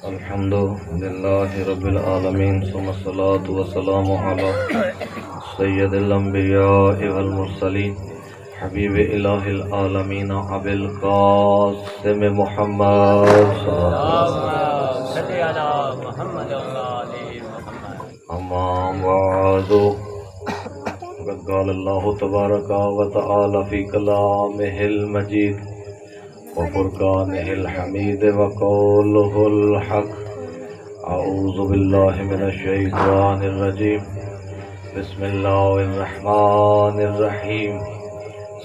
الحمد لله رب العالمين ثم الصلاة والسلام على سيد الأنبياء والمرسلين حبيب إله العالمين أبي القاسم محمد صلى الله عليه وسلم. أما بعد فقد قال الله تبارك وتعالى في كلامه المجيد وفرقانه الحميد وقوله الحق. أعوذ بالله من الشيطان الرجيم. بسم الله الرحمن الرحيم.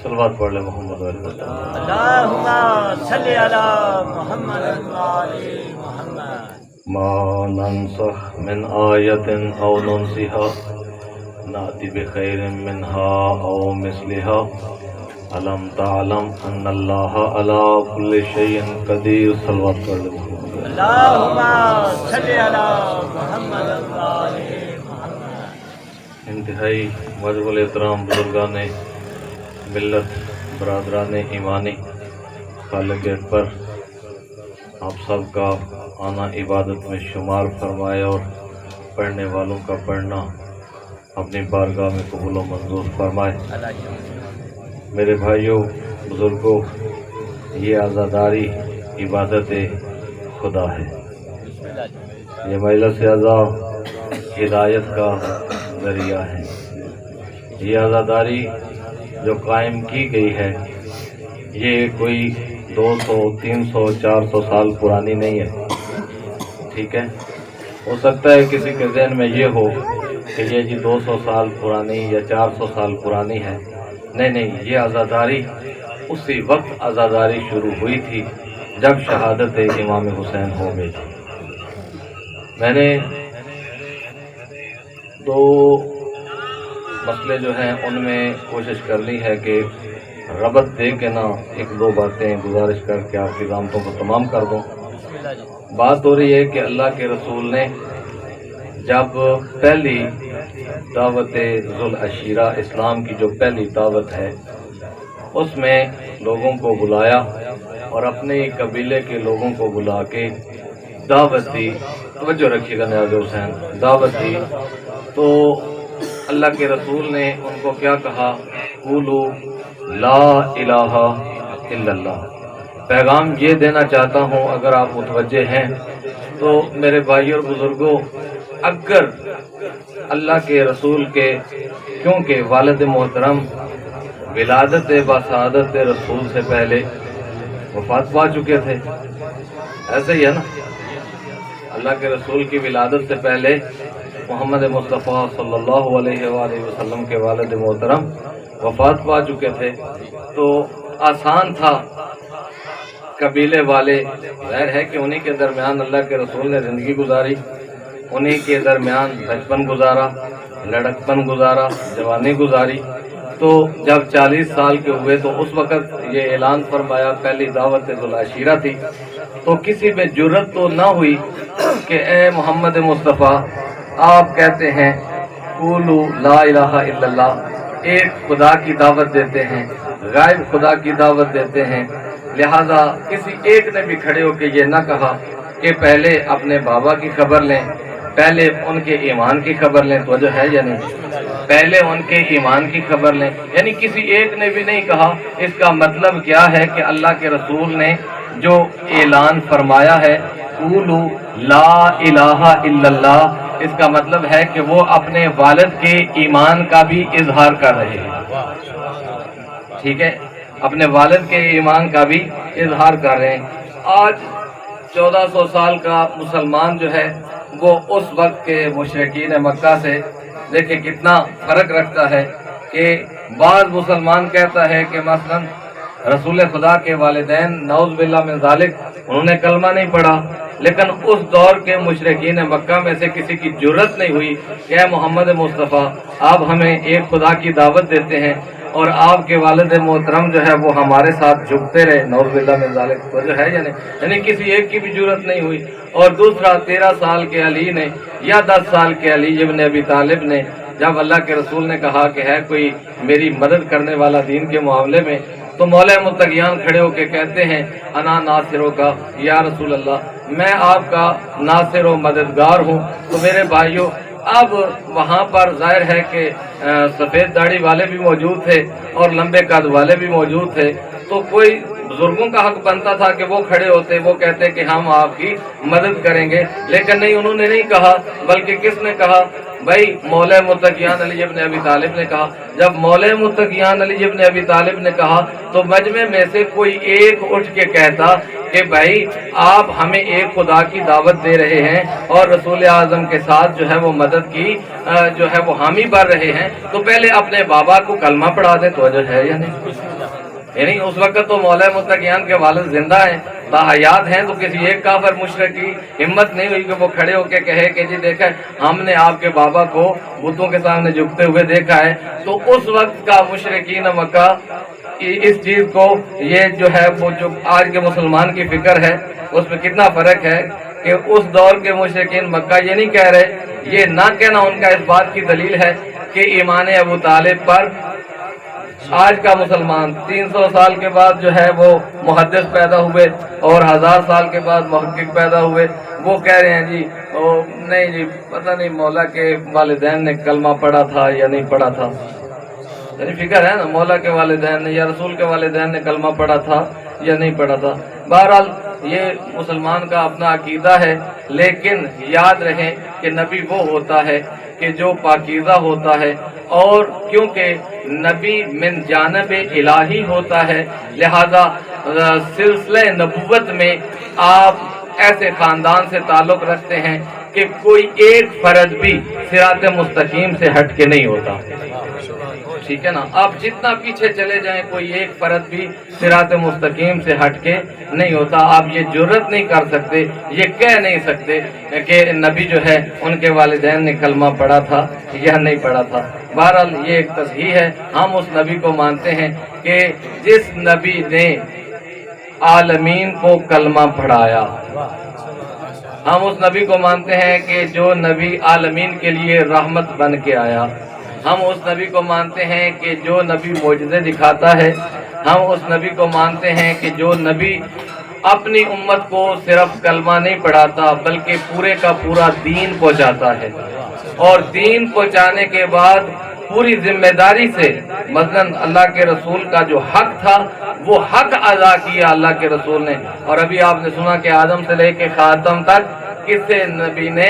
صلوات پڑھ لیں محمد علیہ وسلم. اللهم صل على محمد وعلى محمد. ما ننسخ من آية أو ننسها نأتي بخير منها أو مثلها. ألم تعلم أن الله على كل شيء قدير. صلوات پڑھ لیں محمد. اللهم صل على محمد وعلى محمد. انتہائی واجب الاحترام بزرگان ملت، برادران ایمانی، خالق اکبر آپ سب کا آنا عبادت میں شمار فرمائے اور پڑھنے والوں کا پڑھنا اپنی بارگاہ میں قبول و منظور فرمائے. میرے بھائیوں، بزرگوں، یہ عزاداری عبادت خدا ہے. یہ مجلس اعضا ہدایت کا ذریعہ ہے. یہ عزاداری جو قائم کی گئی ہے یہ کوئی 200 300 400 سال پرانی نہیں ہے. ٹھیک ہے، ہو سکتا ہے کسی کے ذہن میں یہ ہو کہ یہ جی 200 سال پرانی یا 400 سال پرانی ہے. نہیں، یہ عزاداری اسی وقت عزاداری شروع ہوئی تھی جب شہادت امام حسین ہو گئی تھی. میں نے دو مسئلے جو ہیں ان میں کوشش کرنی ہے کہ ربط دے کے نا ایک دو باتیں گزارش کر کے آپ کی ضامتوں کو تمام کر دوں. بات ہو رہی ہے کہ اللہ کے رسول نے جب پہلی دعوت ذوالعشیرہ اسلام کی جو پہلی دعوت ہے اس میں لوگوں کو بلایا اور اپنے قبیلے کے لوگوں کو بلا کے دعوت دی. توجہ رکھیے گا نیاز حسین. دعوت دی تو اللہ کے رسول نے ان کو کیا کہا؟ قولوا لا الہ الا اللہ. پیغام یہ دینا چاہتا ہوں، اگر آپ متوجہ ہیں تو میرے بھائی اور بزرگوں، اگر اللہ کے رسول کے، کیونکہ والد محترم ولادت بسعادت رسول سے پہلے وفات پا چکے تھے، ایسے ہی ہے نا، اللہ کے رسول کی ولادت سے پہلے محمد مصطفیٰ صلی اللہ علیہ وآلہ وسلم کے والد محترم وفات پا چکے تھے. تو آسان تھا قبیلے والے، ظاہر ہے کہ انہی کے درمیان اللہ کے رسول نے زندگی گزاری، انہی کے درمیان بچپن گزارا، لڑکپن گزارا، جوانی گزاری. تو جب 40 سال کے ہوئے تو اس وقت یہ اعلان فرمایا، پہلی دعوت ذوالعشیرہ تھی. تو کسی میں جرت تو نہ ہوئی کہ اے محمد مصطفیٰ، آپ کہتے ہیں قولوا لا الہ الا اللہ، ایک خدا کی دعوت دیتے ہیں، غائب خدا کی دعوت دیتے ہیں. لہذا کسی ایک نے بھی کھڑے ہو کے یہ نہ کہا کہ پہلے اپنے بابا کی خبر لیں، پہلے ان کے ایمان کی خبر لیں. تو جو ہے یا نہیں، پہلے ان کے ایمان کی خبر لیں. یعنی کسی ایک نے بھی نہیں کہا. اس کا مطلب کیا ہے کہ اللہ کے رسول نے جو اعلان فرمایا ہے قولوا لا الہ الا اللہ، اس کا مطلب ہے کہ وہ اپنے والد کے ایمان کا بھی اظہار کر رہے ہیں. ٹھیک ہے، اپنے والد کے ایمان کا بھی اظہار کر رہے ہیں. آج 1400 سال کا مسلمان جو ہے وہ اس وقت کے مشرکین مکہ سے دیکھیں کتنا فرق رکھتا ہے کہ بعض مسلمان کہتا ہے کہ مثلا رسول خدا کے والدین نعوذ باللہ من ذالک انہوں نے کلمہ نہیں پڑھا، لیکن اس دور کے مشرکین مکہ میں سے کسی کی جرت نہیں ہوئی کہ اے محمد مصطفیٰ، آپ ہمیں ایک خدا کی دعوت دیتے ہیں اور آپ کے والد محترم جو ہے وہ ہمارے ساتھ جھکتے رہے، نعوذ باللہ من ذالک. تو جو ہے یعنی کسی ایک کی بھی جرت نہیں ہوئی. اور دوسرا 13 سال کے علی نے یا 10 سال کے علی ابن ابی طالب نے جب اللہ کے رسول نے کہا کہ ہے کوئی میری مدد کرنے والا دین کے معاملے میں، تو مولا متقیان کھڑے ہو کے کہتے ہیں انا ناصروں کا یا رسول اللہ، میں آپ کا ناصر و مددگار ہوں۔ تو میرے بھائیوں، اب وہاں پر ظاہر ہے کہ سفید داڑھی والے بھی موجود تھے اور لمبے قد والے بھی موجود تھے، تو کوئی بزرگوں کا حق بنتا تھا کہ وہ کھڑے ہوتے، وہ کہتے کہ ہم آپ کی مدد کریں گے، لیکن نہیں، انہوں نے نہیں کہا، بلکہ کس نے کہا؟ بھائی مولا متقیان علی ابن ابی طالب نے کہا۔ جب مولا متقیان علی ابن ابی طالب نے کہا تو مجمع میں سے کوئی ایک اٹھ کے کہتا کہ بھائی آپ ہمیں ایک خدا کی دعوت دے رہے ہیں اور رسول اعظم کے ساتھ جو ہے وہ مدد کی جو ہے وہ حامی بن رہے ہیں، تو پہلے اپنے بابا کو کلمہ پڑھا دیں۔ تو جو ہے یا نہیں؟ یعنی اس وقت تو مولا متقیان کے والد زندہ ہیں، باحیات ہیں، تو کسی ایک کافر مشرک کی ہمت نہیں ہوئی کہ وہ کھڑے ہو کے کہے کہ جی دیکھیں ہم نے آپ کے بابا کو بتوں کے سامنے جھکتے ہوئے دیکھا ہے۔ تو اس وقت کا مشرکین مکہ اس چیز کو، یہ جو ہے وہ جو آج کے مسلمان کی فکر ہے اس میں کتنا فرق ہے کہ اس دور کے مشرکین مکہ یہ نہیں کہہ رہے، یہ نہ کہنا ان کا اس بات کی دلیل ہے کہ ایمان ابو طالب پر آج کا مسلمان 300 سال کے بعد جو ہے وہ محدث پیدا ہوئے اور 1000 سال کے بعد محقق پیدا ہوئے، وہ کہہ رہے ہیں جی نہیں جی پتہ نہیں مولا کے والدین نے کلمہ پڑھا تھا یا نہیں پڑھا تھا۔ یعنی فکر ہے نا، مولا کے والدین نے یا رسول کے والدین نے کلمہ پڑھا تھا یا نہیں پڑھا تھا۔ بہرحال یہ مسلمان کا اپنا عقیدہ ہے، لیکن یاد رہیں کہ نبی وہ ہوتا ہے کہ جو پاکیزہ ہوتا ہے، اور کیونکہ نبی من جانب الہی ہوتا ہے، لہذا سلسلہ نبوت میں آپ ایسے خاندان سے تعلق رکھتے ہیں کہ کوئی ایک فرد بھی صراط مستقیم سے ہٹ کے نہیں ہوتا، ٹھیک ہے نا؟ آپ جتنا پیچھے چلے جائیں کوئی ایک فرد بھی صراط مستقیم سے ہٹ کے نہیں ہوتا۔ آپ یہ جرت نہیں کر سکتے، یہ کہہ نہیں سکتے کہ نبی جو ہے ان کے والدین نے کلمہ پڑھا تھا یا نہیں پڑھا تھا۔ بہرحال یہ ایک تصحیح ہے، ہم اس نبی کو مانتے ہیں کہ جس نبی نے عالمین کو کلمہ پڑھایا، ہم اس نبی کو مانتے ہیں کہ جو نبی عالمین کے لیے رحمت بن کے آیا، ہم اس نبی کو مانتے ہیں کہ جو نبی معجزے دکھاتا ہے، ہم اس نبی کو مانتے ہیں کہ جو نبی اپنی امت کو صرف کلمہ نہیں پڑھاتا بلکہ پورے کا پورا دین پہنچاتا ہے، اور دین پہنچانے کے بعد پوری ذمہ داری سے، مثلا اللہ کے رسول کا جو حق تھا وہ حق ادا کیا اللہ کے رسول نے۔ اور ابھی آپ نے سنا کہ آدم سے لے کے خاتم تک کسی نبی نے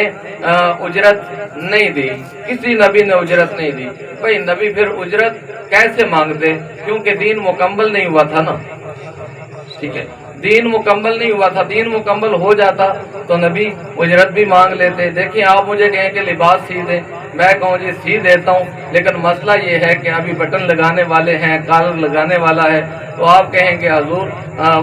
اجرت نہیں دی، کسی نبی نے اجرت نہیں دی۔ بھئی نبی پھر اجرت کیسے مانگتے؟ کیونکہ دین مکمل نہیں ہوا تھا نا، ٹھیک ہے؟ دین مکمل نہیں ہوا تھا، دین مکمل ہو جاتا تو نبی اجرت بھی مانگ لیتے۔ دیکھیں آپ مجھے کہیں کہ لباس سی دیں، میں کہوں جی سی دیتا ہوں، لیکن مسئلہ یہ ہے کہ ابھی بٹن لگانے والے ہیں، کالر لگانے والا ہے، تو آپ کہیں کہ حضور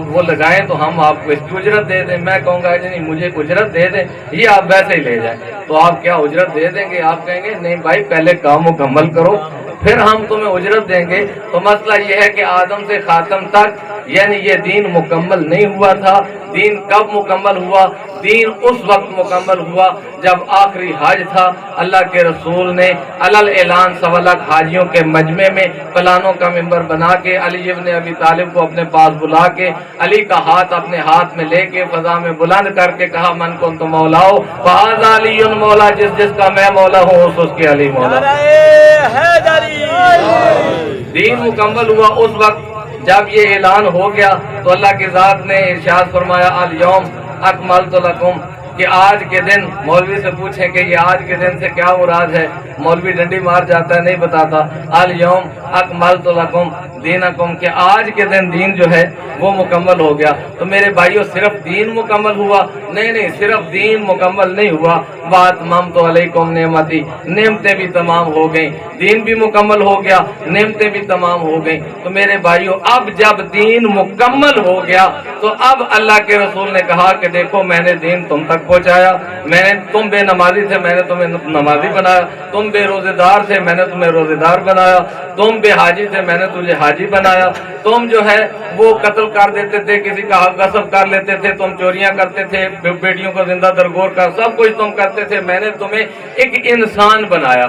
وہ لگائیں تو ہم آپ کو اس کی اجرت دے دیں۔ میں کہوں گا نہیں مجھے اجرت دے دیں، یہ آپ ویسے ہی لے جائیں، تو آپ کیا اجرت دے دیں گے؟ آپ کہیں گے نہیں بھائی پہلے کام مکمل کرو پھر ہم تمہیں اجرت دیں گے۔ تو مسئلہ یہ ہے کہ آدم سے خاتم تک یعنی یہ دین مکمل نہیں ہوا تھا۔ دین کب مکمل ہوا؟ دین اس وقت مکمل ہوا جب آخری حج تھا، اللہ کے رسول نے علل اعلان 1.25 لاکھ حاجیوں کے مجمع میں پلانوں کا ممبر بنا کے علی ابن ابی طالب کو اپنے پاس بلا کے علی کا ہاتھ اپنے ہاتھ میں لے کے فضا میں بلند کر کے کہا من کنت مولاؤ فہذا علی مولا، جس کا میں مولا ہوں اس کے علی مولا۔ دین مکمل ہوا اس وقت جب یہ اعلان ہو گیا تو اللہ کی ذات نے ارشاد فرمایا الیوم اکملت لکم، کہ آج کے دن، مولوی سے پوچھیں کہ یہ آج کے دن سے کیا مراد ہے، مولوی ڈنڈی مار جاتا ہے، نہیں بتاتا۔ الیوم اکملت لکم دینکم، کہ آج کے دن دین جو ہے وہ مکمل ہو گیا۔ تو میرے بھائیوں صرف دین مکمل ہوا؟ نہیں، صرف دین مکمل نہیں ہوا، واتممت علیکم نعمتی، نعمتیں بھی تمام ہو گئیں، دین بھی مکمل ہو گیا، نعمتیں بھی تمام ہو گئیں۔ تو میرے بھائیوں اب جب دین مکمل ہو گیا تو اب اللہ کے رسول نے کہا کہ دیکھو میں نے دین تم تک پہنچایا، تم بے نمازی تھے میں نے تمہیں نمازی بنایا، تم بے روزے دار تھے میں نے تمہیں روزے دار بنایا، تم بے حاجی تھے میں نے تجھے حاجی بنایا، تم جو ہے وہ قتل کر دیتے تھے، کسی کا حق غصب کر لیتے تھے، تم چوریاں کرتے تھے، بیٹیوں کو زندہ درگور کر سب کچھ تم کرتے تھے، میں نے تمہیں ایک انسان بنایا،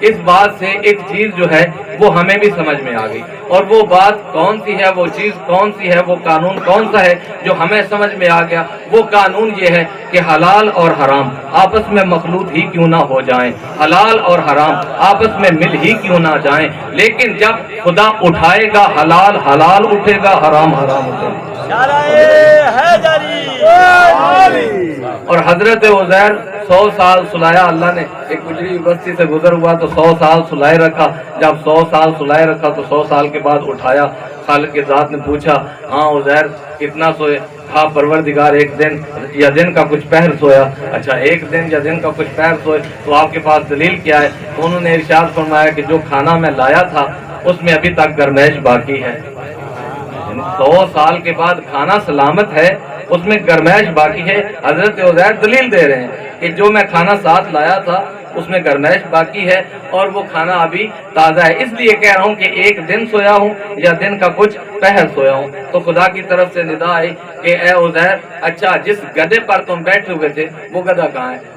اس بات سے ایک چیز جو ہے وہ ہمیں بھی سمجھ میں آ گئی، اور وہ بات کون سی ہے، وہ چیز کون سی ہے، وہ قانون کون سا ہے جو ہمیں سمجھ میں آ گیا؟ وہ قانون یہ ہے کہ حلال اور حرام آپس میں مخلوط ہی کیوں نہ ہو جائیں، حلال اور حرام آپس میں مل ہی کیوں نہ جائیں، لیکن جب خدا اٹھائے گا حلال حلال اٹھے گا، حرام حرام اٹھے گا۔ نعرہ حیدری اور حضرت عزیر 100 سال سلایا، اللہ نے ایک گجری بستی سے گزر ہوا تو 100 سال سلائے رکھا، جب 100 سال سلائے رکھا تو 100 سال کے بعد اٹھایا، خالق کی ذات نے پوچھا ہاں عزیر کتنا سوئے؟ ہاں پروردگار ایک دن یا دن کا کچھ پہر سویا۔ اچھا ایک دن یا دن کا کچھ پہر سوئے تو آپ کے پاس دلیل کیا ہے؟ تو انہوں نے ارشاد فرمایا کہ جو کھانا میں لایا تھا اس میں ابھی تک گرمائش باقی ہے، 100 سال کے بعد کھانا سلامت ہے، اس میں گرمائش باقی ہے۔ حضرت عزیر دلیل دے رہے ہیں کہ جو میں کھانا ساتھ لایا تھا اس میں گرمائش باقی ہے اور وہ کھانا ابھی تازہ ہے، اس لیے کہہ رہا ہوں کہ ایک دن سویا ہوں یا دن کا کچھ پہر سویا ہوں۔ تو خدا کی طرف سے ندا آئی کہ اے عزیر، اچھا جس گدھے پر تم بیٹھے ہوئے تھے وہ گدھا کہاں ہے؟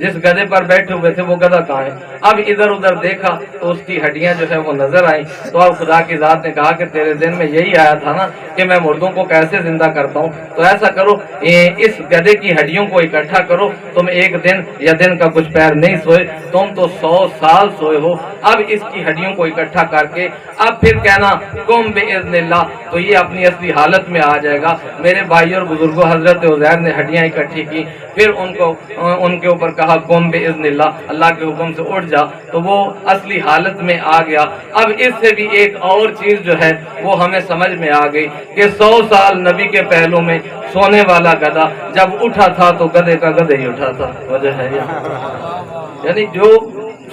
جس گدھے پر بیٹھے ہوئے تھے وہ گدھا کہاں ہے؟ اب ادھر ادھر دیکھا تو اس کی ہڈیاں جو ہے وہ نظر آئیں، تو اب خدا کی ذات نے کہا کہ تیرے دن میں یہی آیا تھا نا کہ میں مردوں کو کیسے زندہ کرتا ہوں، تو ایسا کرو اس گدھے کی ہڈیوں کو اکٹھا کرو، تم ایک دن یا دن کا کچھ پیر نہیں سوئے، تم تو 100 سال سوئے ہو، اب اس کی ہڈیوں کو اکٹھا کر کے اب پھر کہنا قم باذن اللہ، تو یہ اپنی اصلی حالت میں آ جائے گا۔ میرے بھائی اور بزرگوں، حضرت عزیر نے ہڈیاں اکٹھی کی، پھر ان کے اوپر کہا قم باذن اللہ، اللہ کے حکم سے اٹھ جا، تو وہ اصلی حالت میں آ گیا۔ اب اس سے بھی ایک اور چیز جو ہے وہ ہمیں سمجھ میں آ گئی کہ 100 سال نبی کے پہلو میں سونے والا گدھا جب اٹھا تھا تو گدھے کا گدھے ہی اٹھا تھا، وجہ ہے یعنی جو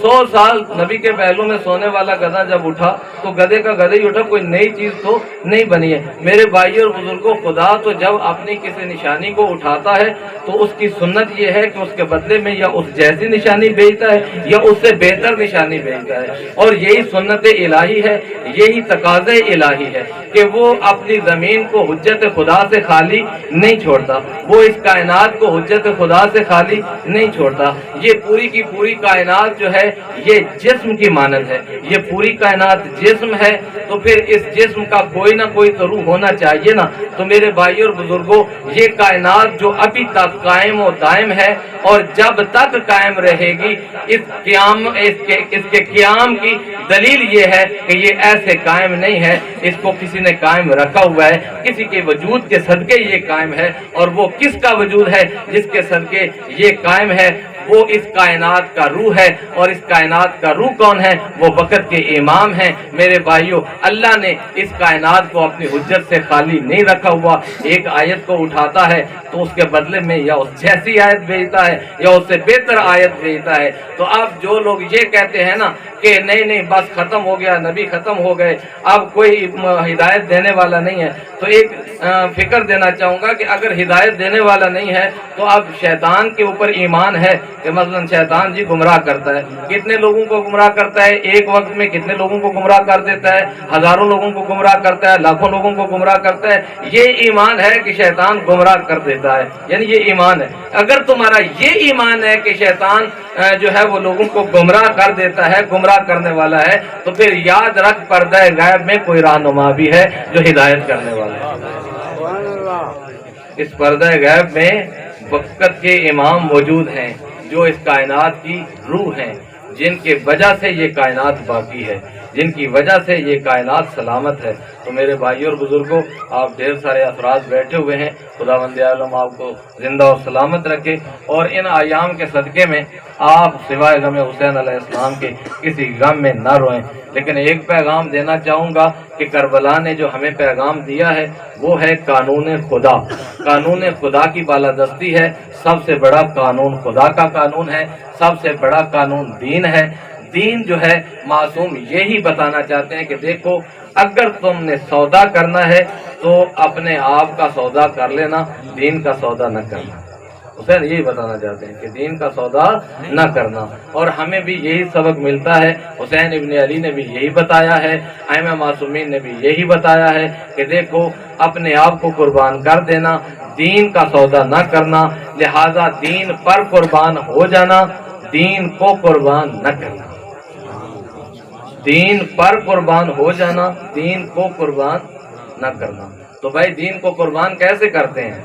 100 سال نبی کے پہلو میں سونے والا گدھا جب اٹھا تو گدھے کا گدھے ہی اٹھا، کوئی نئی چیز تو نہیں بنی ہے۔ میرے بھائی اور بزرگوں، خدا تو جب اپنی کسی نشانی کو اٹھاتا ہے تو اس کی سنت یہ ہے کہ اس کے بدلے میں یا اس جیسی نشانی بھیجتا ہے یا اس سے بہتر نشانی بھیجتا ہے، اور یہی سنت الہی ہے، یہی تقاضے الہی ہے کہ وہ اپنی زمین کو حجت خدا سے خالی نہیں چھوڑتا، وہ اس کائنات کو حجت خدا سے خالی نہیں چھوڑتا۔ یہ پوری کی پوری کائنات جو ہے یہ جسم کی مانند ہے، یہ پوری کائنات جسم ہے، تو پھر اس جسم کا کوئی نہ کوئی تو روح ہونا چاہیے نا۔ تو میرے بھائی اور بزرگوں، یہ کائنات جو ابھی تک قائم و دائم ہے اور جب تک قائم رہے گی، اس کے قیام کی دلیل یہ ہے کہ یہ ایسے قائم نہیں ہے، اس کو کسی نے قائم رکھا ہوا ہے، کسی کے وجود کے صدقے یہ قائم ہے، اور وہ کس کا وجود ہے جس کے صدقے یہ قائم ہے؟ وہ اس کائنات کا روح ہے، اور اس کائنات کا روح کون ہے؟ وہ وقت کے امام ہیں۔ میرے بھائیوں، اللہ نے اس کائنات کو اپنی حجت سے خالی نہیں رکھا ہوا، ایک آیت کو اٹھاتا ہے تو اس کے بدلے میں یا اس جیسی آیت بھیجتا ہے یا اس سے بہتر آیت بھیجتا ہے۔ تو اب جو لوگ یہ کہتے ہیں نا کہ نہیں بس ختم ہو گیا، نبی ختم ہو گئے، اب کوئی ہدایت دینے والا نہیں ہے، تو ایک فکر دینا چاہوں گا کہ اگر ہدایت دینے والا نہیں ہے تو اب شیطان کے اوپر ایمان ہے کہ مثلا شیطان جی گمراہ کرتا ہے، کتنے لوگوں کو گمراہ کرتا ہے ایک وقت میں، کتنے لوگوں کو گمراہ کر دیتا ہے، ہزاروں لوگوں کو گمراہ کرتا ہے، لاکھوں لوگوں کو گمراہ کرتا ہے۔ یہ ایمان ہے کہ شیطان گمراہ کر دیتا ہے، یعنی یہ ایمان ہے۔ اگر تمہارا یہ ایمان ہے کہ شیطان جو ہے وہ لوگوں کو گمراہ کر دیتا ہے، گمراہ کرنے والا ہے، تو پھر یاد رکھ پردہ غیب میں کوئی رہنما بھی ہے جو ہدایت کرنے والا ہے۔ اس پردہ غیب میں وقت کے امام موجود ہیں جو اس کائنات کی روح ہیں، جن کی وجہ سے یہ کائنات باقی ہے، جن کی وجہ سے یہ کائنات سلامت ہے۔ تو میرے بھائیوں اور بزرگوں، آپ ڈھیر سارے افراد بیٹھے ہوئے ہیں، خداوند عالم آپ کو زندہ اور سلامت رکھے، اور ان ایام کے صدقے میں آپ سوائے غم حسین علیہ السلام کے کسی غم میں نہ روئیں۔ لیکن ایک پیغام دینا چاہوں گا کہ کربلا نے جو ہمیں پیغام دیا ہے وہ ہے قانون خدا۔ قانون خدا کی بالادستی ہے، سب سے بڑا قانون خدا کا قانون ہے، سب سے بڑا قانون دین ہے۔ دین جو ہے معصوم یہی بتانا چاہتے ہیں کہ دیکھو، اگر تم نے سودا کرنا ہے تو اپنے آپ کا سودا کر لینا، دین کا سودا نہ کرنا۔ حسین یہی بتانا چاہتے ہیں کہ دین کا سودا نہ کرنا، اور ہمیں بھی یہی سبق ملتا ہے۔ حسین ابن علی نے بھی یہی بتایا ہے، ائمہ معصومین نے بھی یہی بتایا ہے کہ دیکھو، اپنے آپ کو قربان کر دینا، دین کا سودا نہ کرنا، لہذا دین پر قربان ہو جانا، دین کو قربان نہ کرنا، دین پر قربان ہو جانا، دین کو قربان نہ کرنا۔ تو بھائی دین کو قربان کیسے کرتے ہیں؟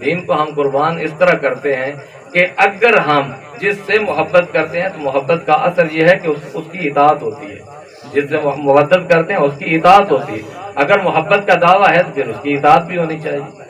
دین کو ہم قربان اس طرح کرتے ہیں کہ اگر ہم جس سے محبت کرتے ہیں تو محبت کا اثر یہ ہے کہ اس کی اطاعت ہوتی ہے، جس سے محبت کرتے ہیں اس کی اطاعت ہوتی ہے۔ اگر محبت کا دعویٰ ہے تو پھر اس کی اطاعت بھی ہونی چاہیے۔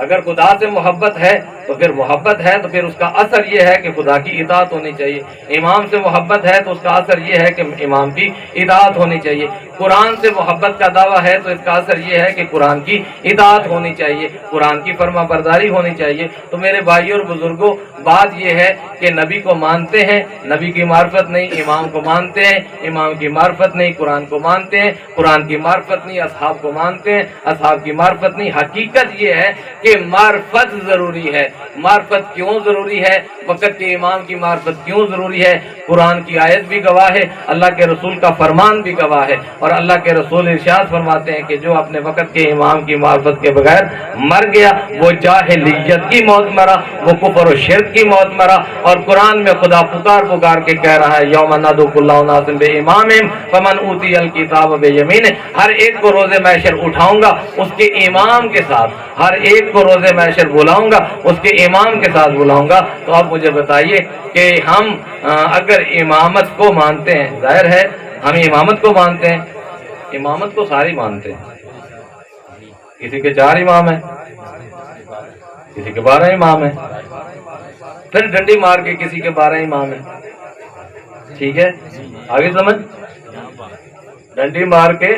اگر خدا سے محبت ہے تو پھر محبت ہے تو پھر اس کا اثر یہ ہے کہ خدا کی اطاعت ہونی چاہیے۔ امام سے محبت ہے تو اس کا اثر یہ ہے کہ امام کی اطاعت ہونی چاہیے۔ قرآن سے محبت کا دعویٰ ہے تو اس کا اثر یہ ہے کہ قرآن کی اطاعت ہونی چاہیے، قرآن کی فرما برداری ہونی چاہیے۔ تو میرے بھائیوں اور بزرگوں، بات یہ ہے کہ نبی کو مانتے ہیں، نبی کی معرفت نہیں، امام کو مانتے ہیں، امام کی معرفت نہیں، قرآن کو مانتے ہیں، قرآن کی معرفت نہیں، اصحاب کو مانتے ہیں، اصحاب کی معرفت نہیں۔ حقیقت یہ ہے کہ معرفت ضروری ہے۔ معرفت کیوں ضروری ہے؟ وقت کے امام کی معرفت کیوں ضروری ہے؟ قرآن کی آیت بھی گواہ ہے، اللہ کے رسول کا فرمان بھی گواہ ہے، اور اللہ کے رسول ارشاد فرماتے ہیں کہ جو اپنے وقت کے امام کی معرفت کے بغیر مر گیا وہ جاہلیت کی موت مرا، وہ کفر و شرک کی موت مرا۔ اور قرآن میں خدا پکار کے کہہ رہا ہے یوم ندعو کل اناس بامامہم فمن اوتی الکتاب بیمینہ، ہر ایک کو روز محشر اٹھاؤں گا اس کے امام کے ساتھ، ہر ایک کو روز محشر بلاؤں گا اس کے امام کے ساتھ بلاؤں گا۔ تو آپ مجھے بتائیے کہ ہم اگر امامت کو مانتے ہیں، ظاہر ہے ہم امامت کو مانتے ہیں، امامت کو ساری مانتے ہیں، کسی کے 4 امام ہیں، کسی کے 12 امام ہیں، پھر ڈنڈی مار کے کسی کے 12 امام ہیں، ٹھیک ہے آگے سمجھ، ڈنڈی مار کے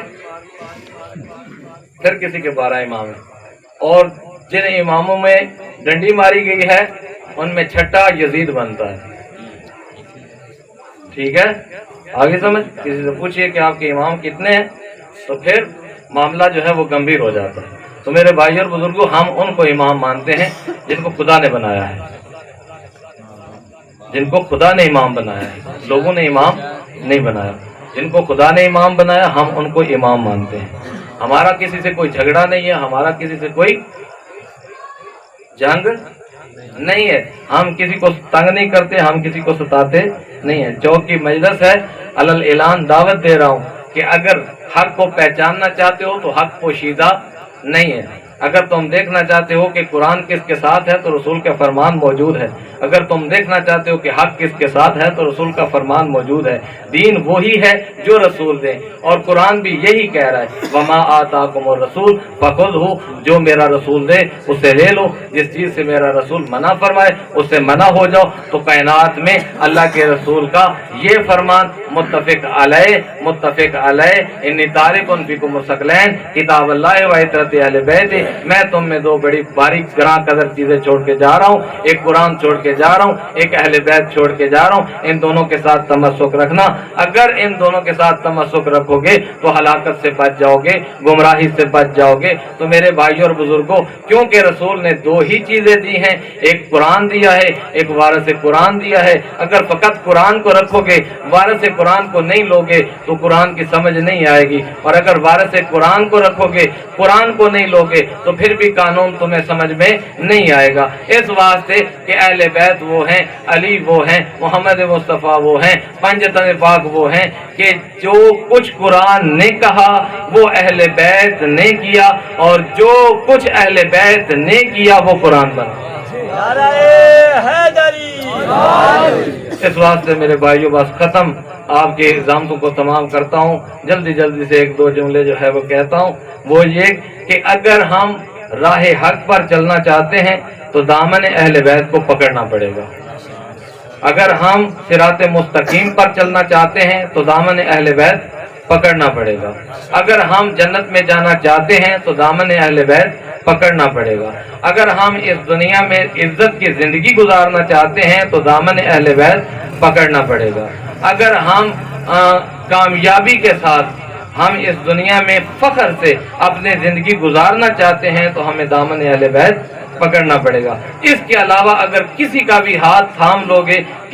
پھر کسی کے 12 امام ہیں، اور جن اماموں میں ڈنڈی ماری گئی ہے ان میں چھٹا یزید بنتا ہے، ٹھیک ہے آگے سمجھ۔ کسی سے پوچھئے کہ آپ کے امام کتنے ہیں تو پھر معاملہ جو ہے وہ گمبھیر ہو جاتا ہے۔ تو میرے بھائی اور بزرگوں، ہم ان کو امام مانتے ہیں جن کو خدا نے بنایا ہے، جن کو خدا نے امام بنایا ہے، لوگوں نے امام نہیں بنایا، جن کو خدا نے امام بنایا ہم ان کو امام مانتے ہیں۔ ہمارا کسی سے کوئی جھگڑا نہیں ہے، ہمارا کسی سے کوئی جنگ نہیں ہے، ہم کسی کو تنگ نہیں کرتے، ہم کسی کو ستاتے نہیں ہیں۔ چوک کی مجلس ہے، علل اعلان دعوت دے رہا ہوں کہ اگر حق کو پہچاننا چاہتے ہو تو حق پوشیدہ نہیں ہے۔ اگر تم دیکھنا چاہتے ہو کہ قرآن کس کے ساتھ ہے تو رسول کا فرمان موجود ہے، اگر تم دیکھنا چاہتے ہو کہ حق کس کے ساتھ ہے تو رسول کا فرمان موجود ہے۔ دین وہی ہے جو رسول دے، اور قرآن بھی یہی کہہ رہا ہے وما آتاکم الرسول فخذہ، جو میرا رسول دے اسے لے لو، جس چیز سے میرا رسول منع فرمائے اس سے منع ہو جاؤ۔ تو کائنات میں اللہ کے رسول کا یہ فرمان متفق علیہ انی تارک فیکم الثقلین کتاب اللہ و عترۃ اہل بیت، میں تم میں 2 بڑی باریک گراں قدر چیزیں چھوڑ کے جا رہا ہوں، ایک قرآن چھوڑ کے جا رہا ہوں، ایک اہل بیت چھوڑ کے جا رہا ہوں، ان دونوں کے ساتھ تمسک رکھنا۔ اگر ان دونوں کے ساتھ تمسک رکھو گے تو ہلاکت سے بچ جاؤ گے، گمراہی سے بچ جاؤ گے۔ تو میرے بھائیوں اور بزرگوں، کیونکہ رسول نے 2 ہی چیزیں دی ہیں، ایک قرآن دیا ہے، ایک وارث قرآن دیا ہے۔ اگر فقط قرآن کو رکھو گے، وارث قرآن کو نہیں لوگے تو قرآن کی سمجھ نہیں آئے گی، اور اگر وارث قرآن کو رکھو گے، قرآن کو نہیں لوگے تو پھر بھی قانون تمہیں سمجھ میں نہیں آئے گا۔ اس واسطے کہ اہل بیت وہ ہیں، علی وہ ہیں، محمد مصطفیٰ وہ ہیں، پنجتن پاک وہ ہیں کہ جو کچھ قرآن نے کہا وہ اہل بیت نے کیا، اور جو کچھ اہل بیت نے کیا وہ قرآن بنا۔ نعرہ حیدری۔ اس واسطے میرے بھائیوں بس ختم، آپ کے ضابطوں کو تمام کرتا ہوں، جلدی سے 1-2 جملے جو ہے وہ کہتا ہوں۔ وہ یہ کہ اگر ہم راہ حق پر چلنا چاہتے ہیں تو دامن اہل بیت کو پکڑنا پڑے گا، اگر ہم صراط مستقیم پر چلنا چاہتے ہیں تو دامن اہل بیت پکڑنا پڑے گا، اگر ہم جنت میں جانا چاہتے ہیں تو دامن اہل بیت پکڑنا پڑے گا، اگر ہم اس دنیا میں عزت کی زندگی گزارنا چاہتے ہیں تو دامن اہل بیت پکڑنا پڑے گا، اگر ہم کامیابی کے ساتھ ہم اس دنیا میں فخر سے اپنی زندگی گزارنا چاہتے ہیں تو ہمیں دامن اہل بیت پکڑنا پڑے گا۔ اس کے علاوہ اگر کسی کا بھی ہاتھ تھام لوگے،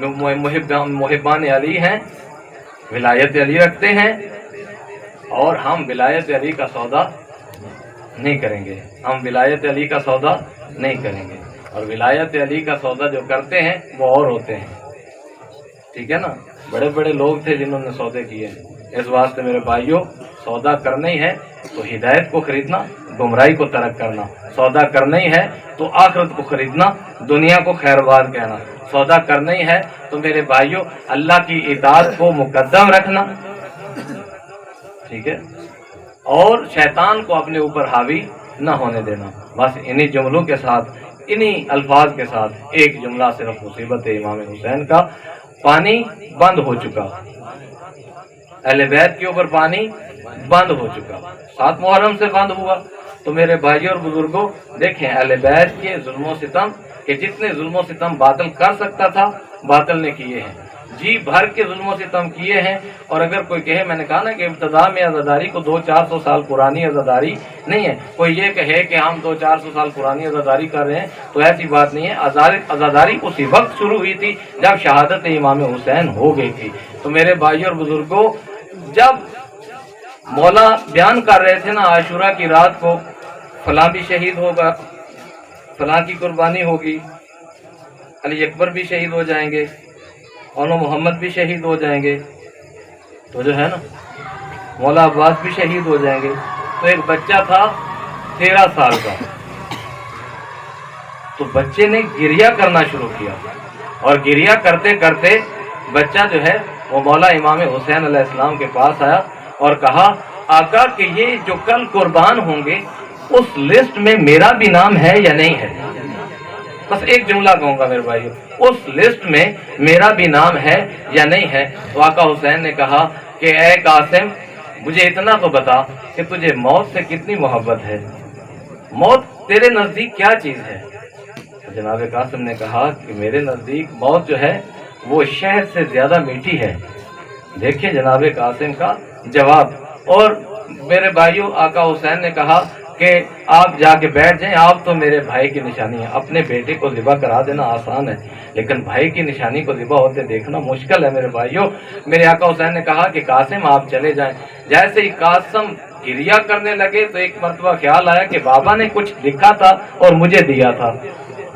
محبان علی ہیں، ولایت علی رکھتے ہیں، اور ہم ولایت علی کا سودا نہیں کریں گے، ہم ولایت علی کا سودا نہیں کریں گے، اور ولایت علی کا سودا جو کرتے ہیں وہ اور ہوتے ہیں، ٹھیک ہے نا؟ بڑے بڑے لوگ تھے جنہوں نے سودے کیے، اس واسطے میرے بھائیوں سودا کرنا ہی ہے تو ہدایت کو خریدنا، گمراہی کو ترک کرنا، سودا کرنا ہی ہے تو آخرت کو خریدنا، دنیا کو خیرباد کہنا، سودا کرنا ہی ہے تو میرے بھائیوں اللہ کی اطاعت کو مقدم رکھنا، ٹھیک ہے، اور شیطان کو اپنے اوپر حاوی نہ ہونے دینا۔ بس انہی جملوں کے ساتھ، انہی الفاظ کے ساتھ ایک جملہ صرف مصیبت امام حسین کا، پانی بند ہو چکا، اہل بیت کے اوپر پانی بند ہو چکا، 7 محرم سے بند ہوا۔ تو میرے بھائیوں اور بزرگوں دیکھیں اہل بیت کے ظلم و ستم، کہ جتنے ظلم و ستم باطل کر سکتا تھا باطل نے کیے ہیں، جی بھر کے ظلم و ستم کیے ہیں۔ اور اگر کوئی کہے، میں نے کہا نا کہ ابتدا میں عزاداری کو 200-400 سال پرانی عزاداری نہیں ہے، کوئی یہ کہے کہ ہم 200-400 سال پرانی عزاداری کر رہے ہیں تو ایسی بات نہیں ہے۔ عزاداری اسی وقت شروع ہوئی تھی جب شہادت امام حسین ہو گئی تھی۔ تو میرے بھائیوں اور بزرگوں، جب مولا بیان کر رہے تھے نا عاشورہ کی رات کو فلاں بھی شہید ہوگا، فلاں کی قربانی ہوگی، علی اکبر بھی شہید ہو جائیں گے، اور محمد بھی شہید ہو جائیں گے، تو جو ہے نا مولا عباس بھی شہید ہو جائیں گے، تو ایک بچہ تھا 13 سال کا، تو بچے نے گریہ کرنا شروع کیا، اور گریہ کرتے کرتے بچہ جو ہے وہ مولا امام حسین علیہ السلام کے پاس آیا اور کہا، آقا کہ یہ جو کل قربان ہوں گے اس لسٹ میں میرا بھی نام ہے یا نہیں ہے؟ بس ایک جملہ کہوں گا میرے بھائیو، اس لسٹ میں میرا بھی نام ہے یا نہیں ہے؟ تو آقا حسین نے کہا کہ اے قاسم، مجھے اتنا تو بتا کہ تجھے موت سے کتنی محبت ہے، موت تیرے نزدیک کیا چیز ہے؟ جناب قاسم نے کہا کہ میرے نزدیک موت جو ہے وہ شہد سے زیادہ میٹھی ہے۔ دیکھیں جناب قاسم کا جواب۔ اور میرے بھائیوں آقا حسین نے کہا کہ آپ جا کے بیٹھ جائیں، آپ تو میرے بھائی کی نشانی ہے، اپنے بیٹے کو ذبح کرا دینا آسان ہے لیکن بھائی کی نشانی کو ذبح ہوتے دیکھنا مشکل ہے۔ میرے بھائیوں، میرے آقا حسین نے کہا کہ قاسم آپ چلے جائیں۔ جیسے ہی قاسم گریہ کرنے لگے تو ایک مرتبہ خیال آیا کہ بابا نے کچھ لکھا تھا اور مجھے دیا تھا،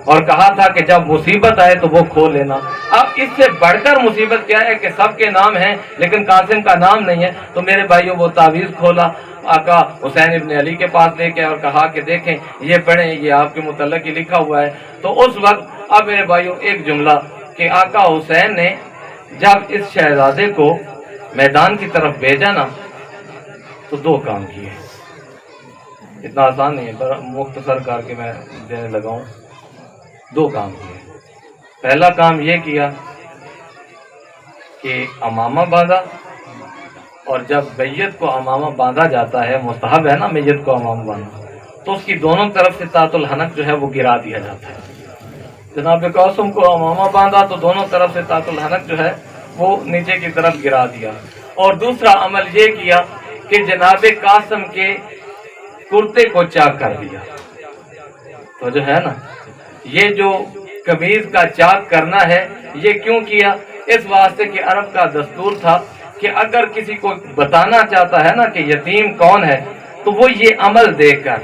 اور کہا تھا کہ جب مصیبت آئے تو وہ کھو لینا۔ اب اس سے بڑھ کر مصیبت کیا ہے کہ سب کے نام ہیں لیکن قاسم کا نام نہیں ہے۔ تو میرے بھائیوں وہ تعویذ کھولا، آقا حسین ابن علی کے پاس لے کے اور کہا کہ دیکھیں یہ پڑھیں، یہ آپ کے متعلق ہی لکھا ہوا ہے۔ تو اس وقت اب میرے بھائیوں ایک جملہ کہ آقا حسین نے جب اس شہزادے کو میدان کی طرف بھیجا نا تو 2 کام کیے، اتنا آسان نہیں ہے، مختصر کر کے میں دینے لگا ہوں۔ 2 کام کیے۔ پہلا کام یہ کیا کہ امامہ باندھا، اور جب میت کو امامہ باندھا جاتا ہے، مستحب ہے نا میت کو امامہ باندھنا، تو اس کی دونوں طرف سے تحت الحنک جو ہے وہ گرا دیا جاتا ہے۔ جناب قاسم کو امامہ باندھا تو دونوں طرف سے تحت الحنک جو ہے وہ نیچے کی طرف گرا دیا۔ اور دوسرا عمل یہ کیا کہ جناب قاسم کے کرتے کو چاک کر دیا۔ تو جو ہے نا یہ جو قمیض کا چاک کرنا ہے یہ کیوں کیا؟ اس واسطے کہ عرب کا دستور تھا کہ اگر کسی کو بتانا چاہتا ہے نا کہ یتیم کون ہے تو وہ یہ عمل دیکھ کر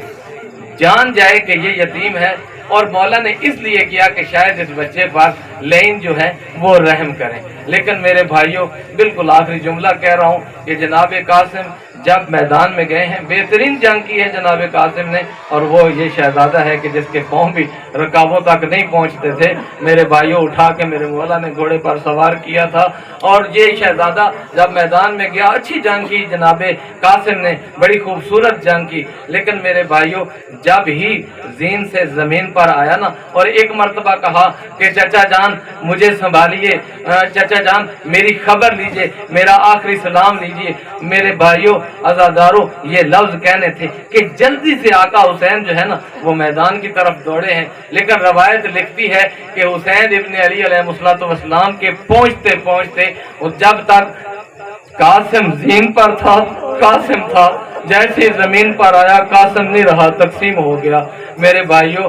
جان جائے کہ یہ یتیم ہے، اور مولا نے اس لیے کیا کہ شاید اس بچے پر لین جو ہے وہ رحم کریں۔ لیکن میرے بھائیوں بالکل آخری جملہ کہہ رہا ہوں کہ جناب قاسم جب میدان میں گئے ہیں، بہترین جنگ کی ہے جناب قاسم نے، اور وہ یہ شہزادہ ہے کہ جس کے پاؤں بھی رکابوں تک نہیں پہنچتے تھے، میرے بھائیوں اٹھا کے میرے مولا نے گھوڑے پر سوار کیا تھا، اور یہ شہزادہ جب میدان میں گیا اچھی جنگ کی جناب قاسم نے، بڑی خوبصورت جنگ کی۔ لیکن میرے بھائیوں جب ہی زین سے زمین پر آیا نا اور ایک مرتبہ کہا کہ چچا جان مجھے سنبھالیے، چچا جان میری خبر لیجئے، میرا آخری سلام لیجئے، میرے بھائیوں عزاداروں یہ لفظ کہنے تھے کہ جلدی سے آقا حسین جو ہے نا وہ میدان کی طرف دوڑے ہیں۔ لیکن روایت لکھتی ہے کہ حسین ابن علی علیہ السلام کے پہنچتے پہنچتے جب تک قاسم زین پر تھا، قاسم تھا، جیسے زمین پر آیا قاسم نہیں رہا، تقسیم ہو گیا۔ میرے بھائیوں